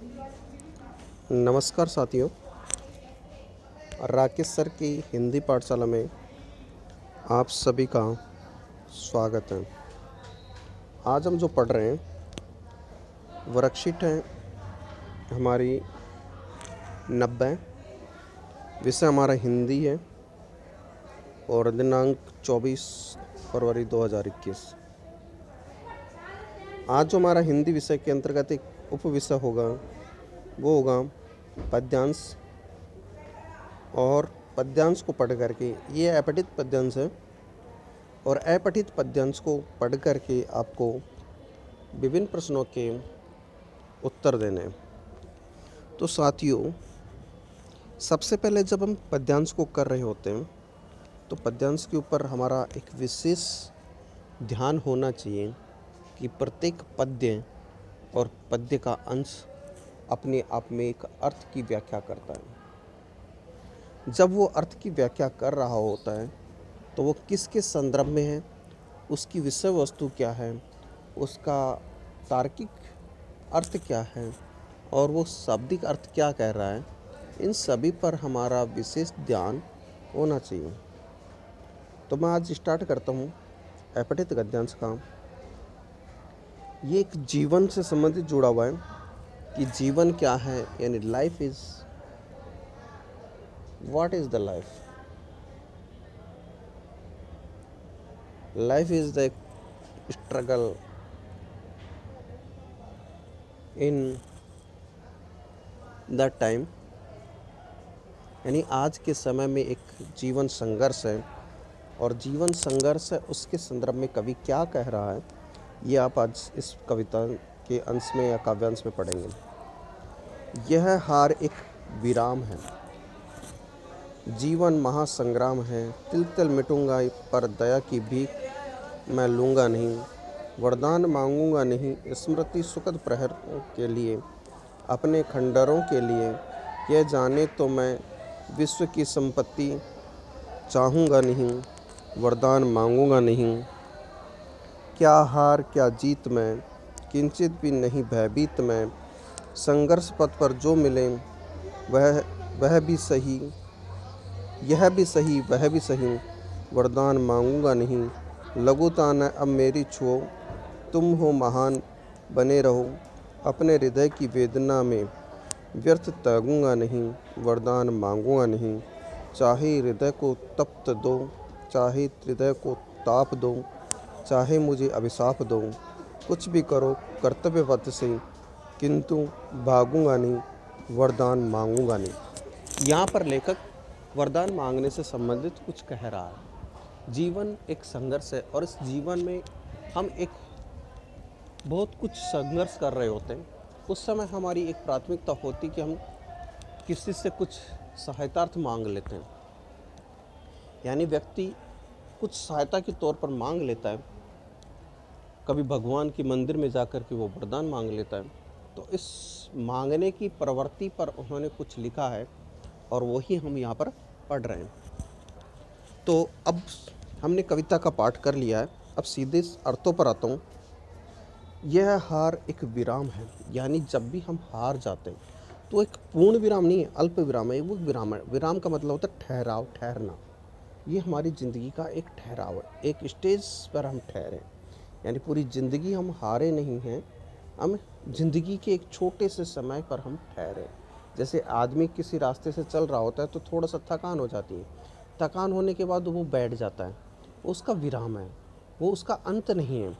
नमस्कार साथियों, राकेश सर की हिंदी पाठशाला में आप सभी का स्वागत है। आज हम जो पढ़ रहे हैं वर्कशीट है हमारी 90। विषय हमारा हिंदी है और दिनांक 24 फरवरी 2021। आज जो हमारा हिंदी विषय के अंतर्गत एक उप विषय होगा वो होगा पद्यांश। और पद्यांश को पढ़ करके, ये अपठित पद्यांश है और अपठित पद्यांश को पढ़ करके आपको विभिन्न प्रश्नों के उत्तर देने हैं। तो साथियों, सबसे पहले जब हम पद्यांश को कर रहे होते हैं तो पद्यांश के ऊपर हमारा एक विशेष ध्यान होना चाहिए कि प्रत्येक पद्य और पद्य का अंश अपने आप में एक अर्थ की व्याख्या करता है। जब वो अर्थ की व्याख्या कर रहा होता है तो वो किसके संदर्भ में है, उसकी विषय वस्तु क्या है, उसका तार्किक अर्थ क्या है और वो शाब्दिक अर्थ क्या कह रहा है, इन सभी पर हमारा विशेष ध्यान होना चाहिए। तो मैं आज स्टार्ट करता हूँ अपठित गद्यांश का। ये एक जीवन से संबंधित जुड़ा हुआ है कि जीवन क्या है, यानी life is what is the life. Life is the struggle in the time, यानी आज के समय में एक जीवन संघर्ष है और जीवन संघर्ष है, उसके संदर्भ में कवि क्या कह रहा है ये आप आज इस कविता के अंश में या काव्यांश में पढ़ेंगे। यह हार एक विराम है, जीवन महासंग्राम है, तिल तिल मिटूंगा पर दया की भीख मैं लूँगा नहीं, वरदान मांगूंगा नहीं स्मृति सुखद प्रहर के लिए, अपने खंडरों के लिए। यह जाने तो मैं विश्व की संपत्ति चाहूँगा नहीं, वरदान मांगूंगा नहीं। क्या हार क्या जीत में किंचित भी नहीं भयभीत में, संघर्ष पथ पर जो मिले वह भी सही, यह भी सही वह भी सही, वरदान मांगूंगा नहीं। लघुता न अब मेरी छुओ, तुम हो महान बने रहो, अपने हृदय की वेदना में व्यर्थ त्यागूंगा नहीं, वरदान मांगूंगा नहीं। चाहे हृदय को तप्त दो, चाहे हृदय को ताप दो, चाहे मुझे अभिशाप दो, कुछ भी करो कर्तव्य पथ से, किंतु भागूंगा नहीं, वरदान मांगूंगा नहीं। यहाँ पर लेखक वरदान मांगने से संबंधित कुछ कह रहा है। जीवन एक संघर्ष है और इस जीवन में हम एक बहुत कुछ संघर्ष कर रहे होते हैं। उस समय हमारी एक प्राथमिकता होती कि हम किसी से कुछ सहायतार्थ मांग लेते हैं, यानी व्यक्ति कुछ सहायता के तौर पर मांग लेता है। कभी भगवान की मंदिर में जाकर के वो वरदान मांग लेता है। तो इस मांगने की प्रवृत्ति पर उन्होंने कुछ लिखा है और वही हम यहाँ पर पढ़ रहे हैं। तो अब हमने कविता का पाठ कर लिया है, अब सीधे अर्थों पर आता हूँ। यह हार एक विराम है, यानी जब भी हम हार जाते हैं तो एक पूर्ण विराम नहीं है, अल्प विराम है। वो विराम है, विराम का मतलब होता है ठहराव, ठहरना। ये हमारी ज़िंदगी का एक ठहराव है, एक स्टेज पर हम ठहरे, यानी पूरी ज़िंदगी हम हारे नहीं हैं, हम ज़िंदगी के एक छोटे से समय पर हम ठहरे। जैसे आदमी किसी रास्ते से चल रहा होता है तो थोड़ा सा थकान हो जाती है, थकान होने के बाद वो बैठ जाता है, उसका विराम है, वो उसका अंत नहीं है।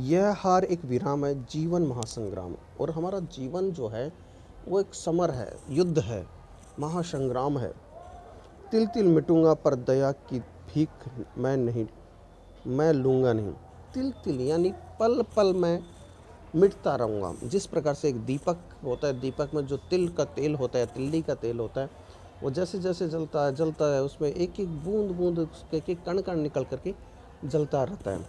यह हार एक विराम है, जीवन महासंग्राम। और हमारा जीवन जो है वो एक समर है, युद्ध है, महासंग्राम है। तिल तिल मिटूंगा पर दया की भीख मैं लूँगा नहीं। तिल तिल यानी पल पल मैं मिटता रहूँगा। जिस प्रकार से एक दीपक होता है, दीपक में जो तिल का तेल होता है, तिल्ली का तेल होता है, वो जैसे जैसे जलता है उसमें एक एक बूंद बूंद एक एक कण कण निकल करके जलता रहता है।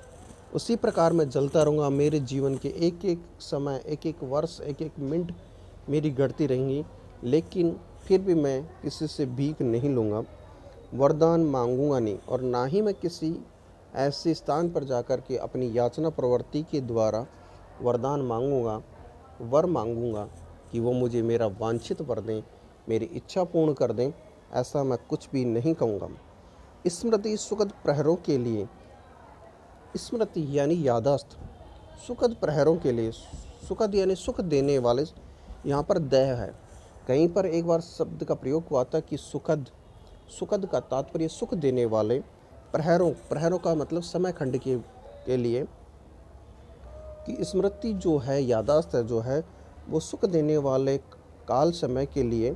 उसी प्रकार मैं जलता रहूँगा। मेरे जीवन के एक एक समय, एक एक वर्ष, एक एक मिनट मेरी गढ़ती रहेंगी, लेकिन फिर भी मैं किसी से भीख नहीं लूँगा, वरदान मांगूंगा नहीं, और ना ही मैं किसी ऐसे स्थान पर जाकर के अपनी याचना प्रवृत्ति के द्वारा वरदान मांगूंगा वर मांगूंगा कि वो मुझे मेरा वांछित वर दें, मेरी इच्छा पूर्ण कर दें, ऐसा मैं कुछ भी नहीं कहूँगा। स्मृति सुखद प्रहरों के लिए, स्मृति यानी यादाश्त, सुखद प्रहरों के लिए, सुखद यानी सुख देने वाले, यहाँ पर दय है। कहीं पर एक बार शब्द का प्रयोग हुआ था कि सुखद, सुखद का तात्पर्य सुख देने वाले प्रहरों, प्रहरों का मतलब समय खंड के लिए, कि स्मृति जो है, यादाश्त जो है, वो सुख देने वाले काल समय के लिए,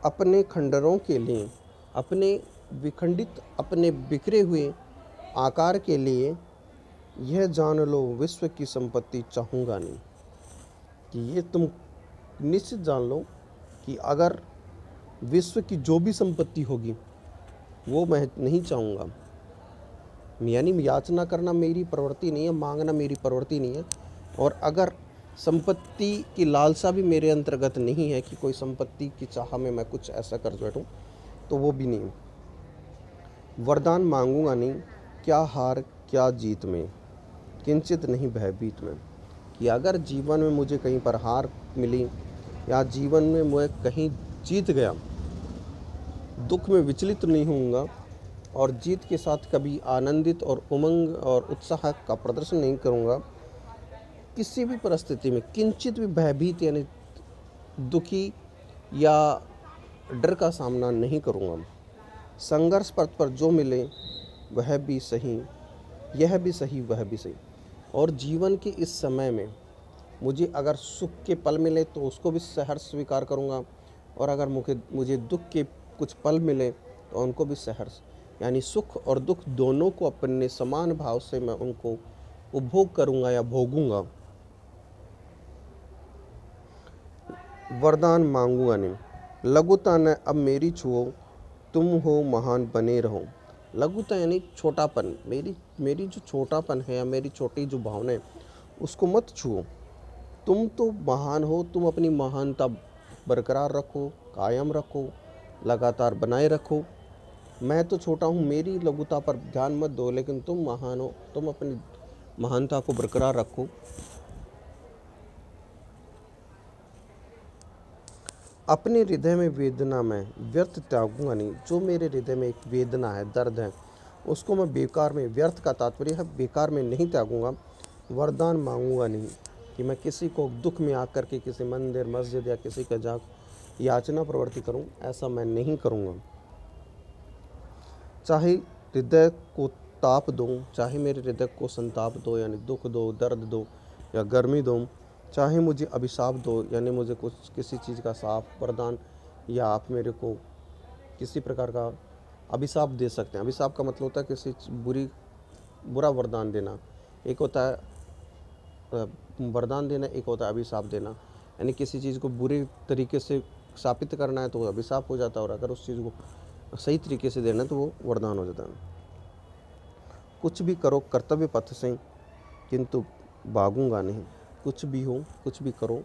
अपने खंडरों के लिए, अपने विखंडित, अपने बिखरे हुए आकार के लिए, यह जान लो विश्व की संपत्ति चाहूँगा नहीं। कि ये तुम निश्चित जान लो कि अगर विश्व की जो भी संपत्ति होगी वो मैं नहीं चाहूँगा। यानी याचना करना मेरी प्रवृत्ति नहीं है, मांगना मेरी प्रवृत्ति नहीं है, और अगर संपत्ति की लालसा भी मेरे अंतर्गत नहीं है कि कोई संपत्ति की चाह में मैं कुछ ऐसा कर बैठूं, तो वो भी नहीं। वरदान मांगूंगा नहीं, क्या हार क्या जीत में, किंचित नहीं भयभीत में। कि अगर जीवन में मुझे कहीं पर हार मिली या जीवन में मैं कहीं जीत गया, दुख में विचलित नहीं होऊंगा, और जीत के साथ कभी आनंदित और उमंग और उत्साह का प्रदर्शन नहीं करूंगा। किसी भी परिस्थिति में किंचित भी भयभीत यानी दुखी या डर का सामना नहीं करूंगा। संघर्ष पथ पर जो मिले वह भी सही, यह भी सही, वह भी सही। और जीवन के इस समय में मुझे अगर सुख के पल मिले तो उसको भी सहर्ष स्वीकार करूंगा, और अगर मुझे दुख के कुछ पल मिले तो उनको भी सहर्ष, यानी सुख और दुख दोनों को अपने समान भाव से मैं उनको उपभोग करूंगा या भोगूंगा। वरदान मांगूंगा नहीं, लघुता न अब मेरी छुओ, तुम हो महान बने रहो। लघुता यानी छोटापन, मेरी जो छोटापन है या मेरी छोटी जो भावना है उसको मत छुओ। तुम तो महान हो, तुम अपनी महानता बरकरार रखो, कायम रखो, लगातार बनाए रखो। मैं तो छोटा हूँ, मेरी लघुता पर ध्यान मत दो, लेकिन तुम महान हो, तुम अपनी महानता को बरकरार रखो। अपने हृदय में वेदना में व्यर्थ त्यागूंगा नहीं। जो मेरे हृदय में एक वेदना है, दर्द है, उसको मैं बेकार में, व्यर्थ का तात्पर्य है बेकार में नहीं त्यागूंगा। वरदान मांगूंगा नहीं कि मैं किसी को दुख में आकर के किसी मंदिर मस्जिद या किसी का जा याचना प्रवृत्ति करूं, ऐसा मैं नहीं करूंगा। चाहे हृदय को ताप दो, चाहे मेरे हृदय को संताप दो यानी दुख दो, दर्द दो या गर्मी दो, चाहे मुझे अभिशाप दो यानी मुझे कुछ किसी चीज़ का साफ वरदान, या आप मेरे को किसी प्रकार का अभिशाप दे सकते हैं। अभिशाप का मतलब होता है किसी बुरा वरदान देना, एक होता है वरदान देना, एक होता है अभिशाप देना। यानी किसी चीज़ को बुरे तरीके से शापित करना है तो वो अभिशाप हो जाता है, और अगर उस चीज़ को सही तरीके से देना है तो वो वरदान हो जाता है। कुछ भी करो कर्तव्य पथ से, किंतु भागूंगा नहीं। कुछ भी हो, कुछ भी करो,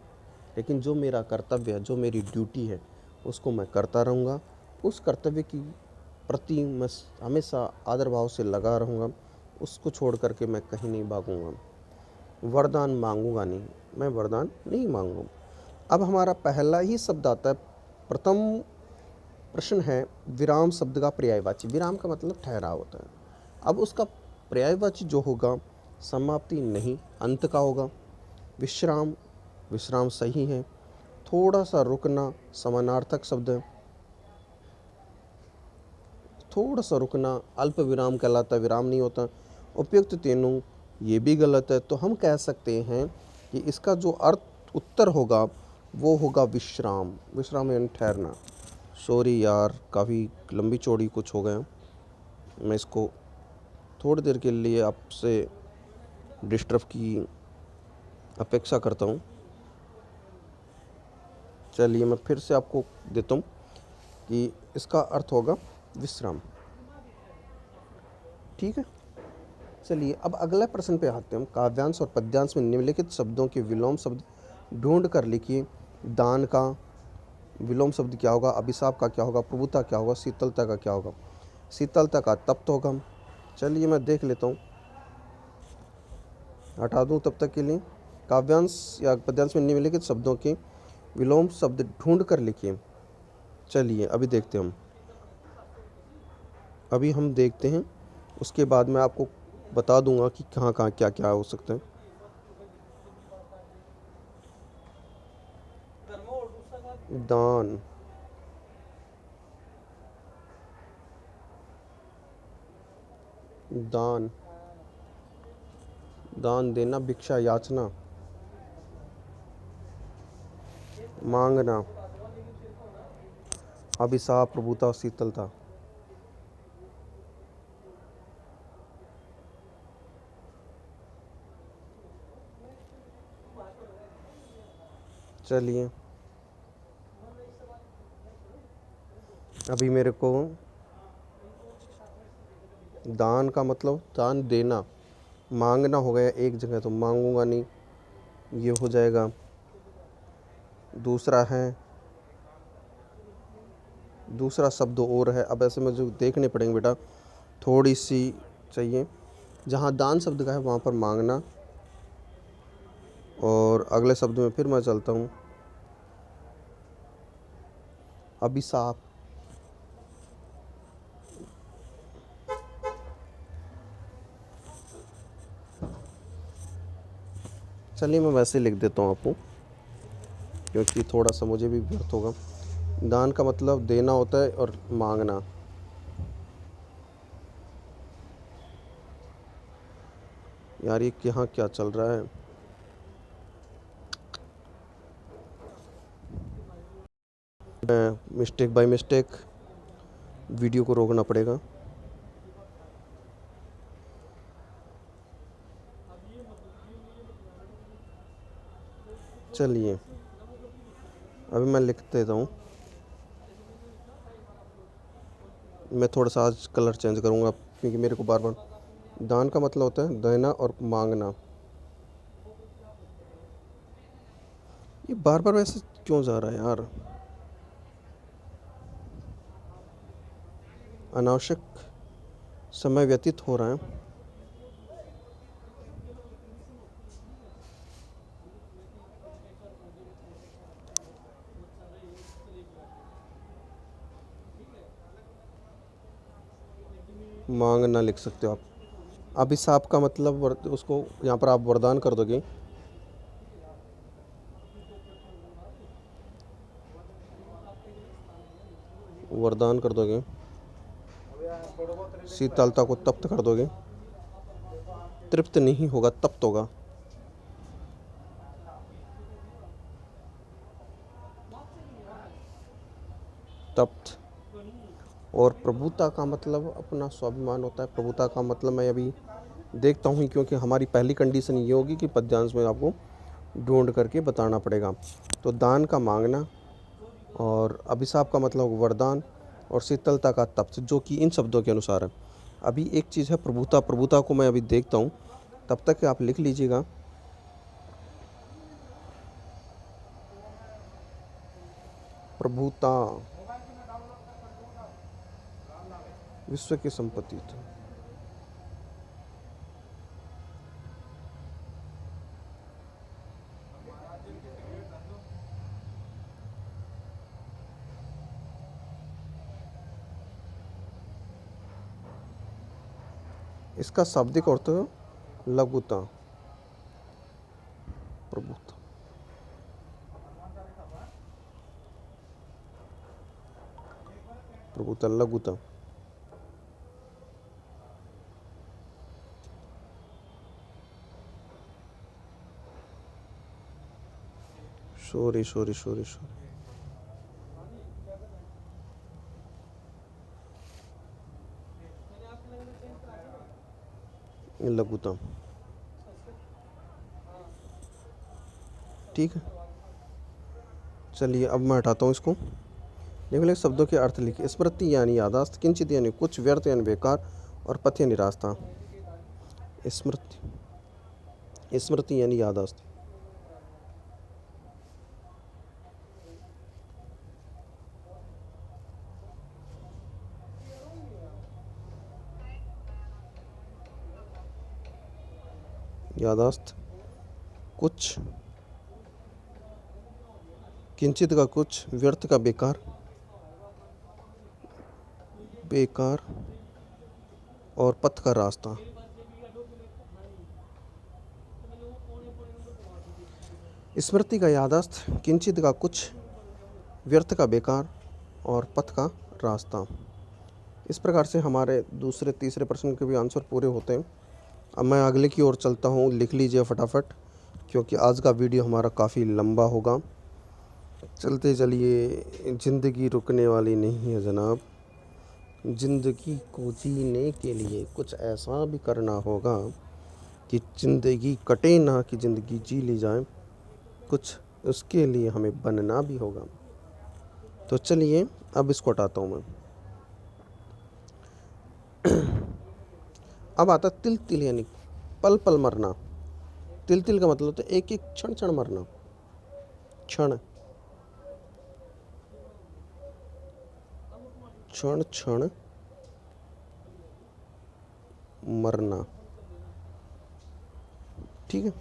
लेकिन जो मेरा कर्तव्य है, जो मेरी ड्यूटी है, उसको मैं करता रहूँगा। उस कर्तव्य की प्रति मैं हमेशा आदर भाव से लगा रहूँगा, उसको छोड़ करके मैं कहीं नहीं भागूंगा। वरदान मांगूंगा नहीं, मैं वरदान नहीं मांगूंगा। अब हमारा पहला ही शब्द आता है, प्रथम प्रश्न है विराम शब्द का पर्यायवाची। विराम का मतलब ठहराव होता है। अब उसका पर्यायवाची जो होगा समाप्ति नहीं, अंत का होगा। विश्राम, विश्राम सही है। थोड़ा सा रुकना समानार्थक शब्द है। थोड़ा सा रुकना अल्प विराम कहलाता, विराम नहीं होता। उपयुक्त तीनों ये भी गलत है। तो हम कह सकते हैं कि इसका जो अर्थ उत्तर होगा वो होगा विश्राम। विश्राम यानी ठहरना। सॉरी यार, काफ़ी लंबी चौड़ी कुछ हो गया, मैं इसको थोड़ी देर के लिए आपसे डिस्टर्ब की अपेक्षा करता हूँ। चलिए मैं फिर से आपको देता हूँ कि इसका अर्थ होगा विश्राम। ठीक है, चलिए अब अगले प्रश्न पे आते हैं हम। काव्यांश और पद्यांश में निम्नलिखित शब्दों के विलोम शब्द ढूंढ कर लिखिए। दान का विलोम शब्द क्या होगा, अभिशाप का क्या होगा, प्रभुता क्या होगा, शीतलता का क्या होगा। शीतलता का तप्त होगा। चलिए मैं देख लेता हूँ, हटा दूँ तब तक के लिए। काव्यांश या पद्यांश में निम्नलिखित शब्दों के विलोम शब्द ढूंढ कर लिखिए। चलिए अभी देखते हैं अभी हम देखते हैं, उसके बाद मैं आपको बता दूंगा कि कहाँ कहाँ क्या क्या हो सकते हैं। दान, दान, दान देना, भिक्षा याचना, मांगना, अभिशाप, प्रभुता, शीतलता। चलिए अभी मेरे को दान का मतलब दान देना, मांगना हो गया एक जगह तो मांगूंगा नहीं, ये हो जाएगा। दूसरा है, दूसरा शब्द और है, अब ऐसे मुझे देखने पड़ेंगे बेटा, थोड़ी सी चाहिए। जहाँ दान शब्द का है वहाँ पर मांगना, और अगले शब्द में फिर मैं चलता हूँ, अभिशाप। चलिए मैं वैसे लिख देता हूँ आपको, क्योंकि थोड़ा सा मुझे भी व्यर्थ होगा। दान का मतलब देना होता है और मांगना। यार ये यहाँ क्या चल रहा है? मिस्टेक बाय मिस्टेक वीडियो को रोकना पड़ेगा। चलिए अभी मैं लिख देता हूँ। मैं थोड़ा सा आज कलर चेंज करूँगा, क्योंकि मेरे को बार बार, दान का मतलब होता है देना और मांगना। ये बार बार वैसे क्यों जा रहा है यार? अनावश्यक समय व्यतीत हो रहा है। मांगना लिख सकते हो आप। अभिशाप का मतलब उसको यहाँ पर आप वरदान कर दोगे। वरदान कर दोगे। शीतलता को तप्त कर दोगे। तृप्त नहीं होगा, तप्त होगा। तप्त। और प्रभुता का मतलब अपना स्वाभिमान होता है। प्रभुता का मतलब मैं अभी देखता हूँ, क्योंकि हमारी पहली कंडीशन ये होगी कि पद्यांश में आपको ढूंढ करके बताना पड़ेगा। तो दान का मांगना, और अभिशाप का मतलब वरदान, और शीतलता का तप्त, जो कि इन शब्दों के अनुसार है। अभी एक चीज़ है प्रभुता। प्रभुता को मैं अभी देखता हूँ, तब तक आप लिख लीजिएगा। प्रभुता विश्व की संपत्ति थी। इसका शाब्दिक अर्थ है लघुता। प्रभुता, प्रभुता लघुता। सॉरी सॉरी सॉरी सॉरी, लघुता। ठीक है, चलिए अब मैं हटाता हूँ इसको। निम्नलिखित शब्दों के अर्थ लिखिए। स्मृति यानी यादाश्त, किंचित यानी कुछ, व्यर्थ यानी बेकार, और पथ यानी रास्ता। स्मृति, स्मृति यानी यादाश्त। यादाश्त, कुछ, किंचित का कुछ, व्यर्थ का बेकार, बेकार और पथ का रास्ता। स्मृति का याददाश्त, किंचित का कुछ, व्यर्थ का बेकार और पथ का रास्ता। इस प्रकार से हमारे दूसरे तीसरे प्रश्न के भी आंसर पूरे होते हैं। अब मैं अगले की ओर चलता हूँ, लिख लीजिए फटाफट, क्योंकि आज का वीडियो हमारा काफ़ी लंबा होगा। चलते चलिए। ज़िंदगी रुकने वाली नहीं है जनाब, ज़िंदगी को जीने के लिए कुछ ऐसा भी करना होगा कि ज़िंदगी कटे ना, कि ज़िंदगी जी ली जाए, कुछ उसके लिए हमें बनना भी होगा। तो चलिए अब इसको हटाता हूँ मैं। अब आता तिल तिल, यानी पल पल मरना। तिल तिल का मतलब होता है एक एक क्षण क्षण मरना, क्षण क्षण क्षण मरना। ठीक है।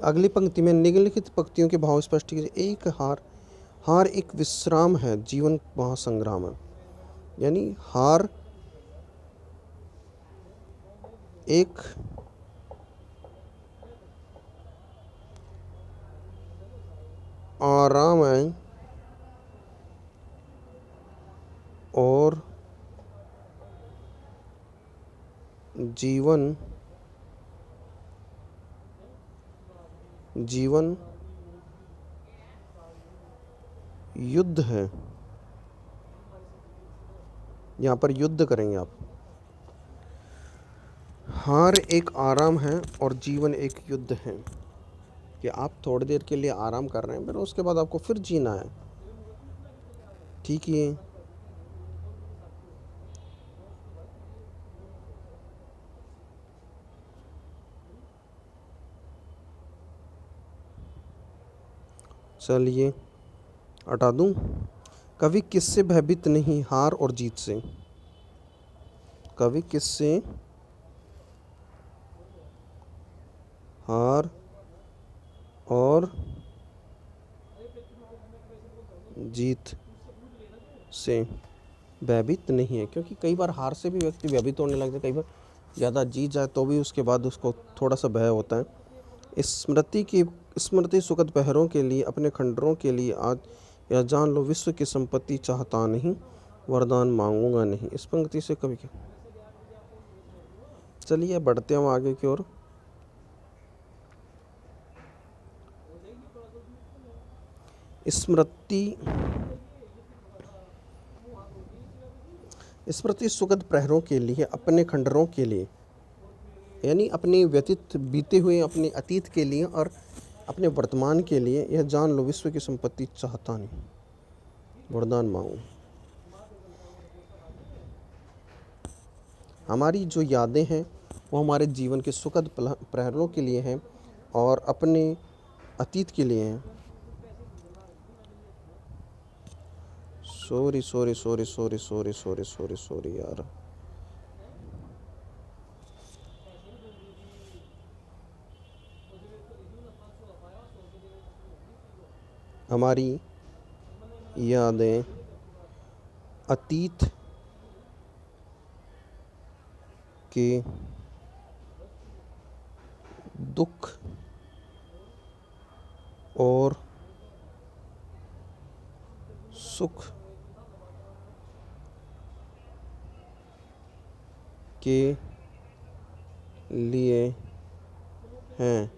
अगली पंक्ति में निम्नलिखित पंक्तियों के भाव स्पष्ट कीजिए। एक हार, हार एक विश्राम है, जीवन महासंग्राम है। यानी हार एक आराम है और जीवन जीवन युद्ध है। यहाँ पर युद्ध करेंगे आप। हार एक आराम है और जीवन एक युद्ध है, कि आप थोड़ी देर के लिए आराम कर रहे हैं, फिर उसके बाद आपको फिर जीना है। ठीक है। चलिए हटा दूं। कवि किससे भयभीत नहीं, हार और जीत से। कवि किससे, हार और जीत से भयभीत नहीं है, क्योंकि कई बार हार से भी व्यक्ति भयभीत होने लगता है। कई बार ज़्यादा जीत जाए तो भी उसके बाद उसको थोड़ा सा भय होता है। स्मृति सुखद पहरों के लिए, अपने खंडरों के लिए आज यह जान लो, विश्व की संपत्ति चाहता नहीं, वरदान मांगूंगा नहीं। इस पंक्ति से कभी क्या। चलिए बढ़ते हम आगे की ओर। स्मृति स्मृति सुखद प्रहरों के लिए, अपने खंडरों के लिए, यानी अपने व्यतीत बीते हुए अपने अतीत के लिए और अपने वर्तमान के लिए, यह जान लो, विश्व की संपत्ति चाहता नहीं, वरदान मांगो। हमारी जो यादें हैं वो हमारे जीवन के सुखद प्रहरों के लिए हैं और अपने अतीत के लिए हैं। Sorry sorry sorry sorry sorry sorry sorry sorry यार। हमारी यादें अतीत के दुख और सुख के लिए हैं,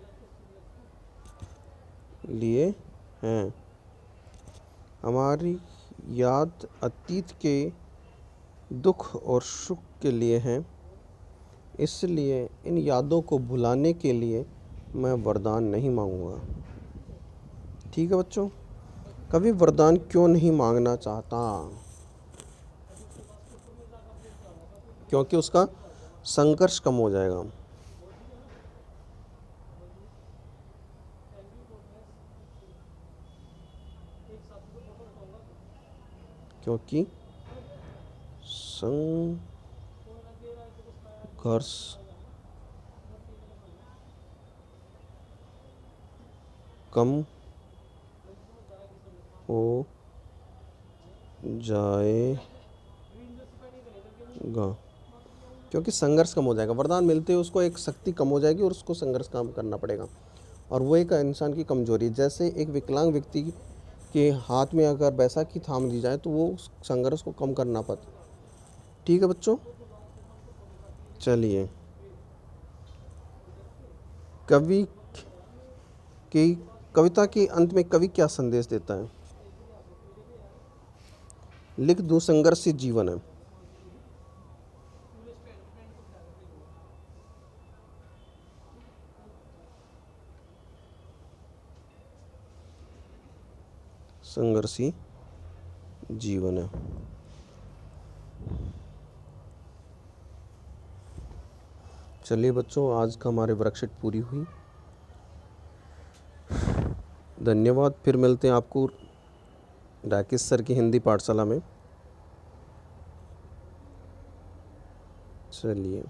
हमारी याद अतीत के दुख और सुख के लिए हैं, इसलिए इन यादों को भुलाने के लिए मैं वरदान नहीं मांगूंगा। ठीक है बच्चों। कभी वरदान क्यों नहीं मांगना चाहता? क्योंकि उसका संघर्ष कम हो जाएगा। क्योंकि संघर्ष कम हो जाएगा, क्योंकि संघर्ष कम हो जाएगा। वरदान मिलते ही उसको एक शक्ति कम हो जाएगी और उसको संघर्ष काम करना पड़ेगा, और वो एक इंसान की कमजोरी है। जैसे एक विकलांग व्यक्ति के हाथ में अगर बैसाखी थाम दी जाए तो वो उस संघर्ष को कम करना पाता। ठीक है बच्चों, चलिए। कवि की कविता के अंत में कवि क्या संदेश देता है? लिख दूं संघर्ष ही जीवन है। संघर्ष ही जीवन है। चलिए बच्चों, आज का हमारे वर्कशीट पूरी हुई। धन्यवाद। फिर मिलते हैं आपको राकेश सर की हिंदी पाठशाला में। चलिए।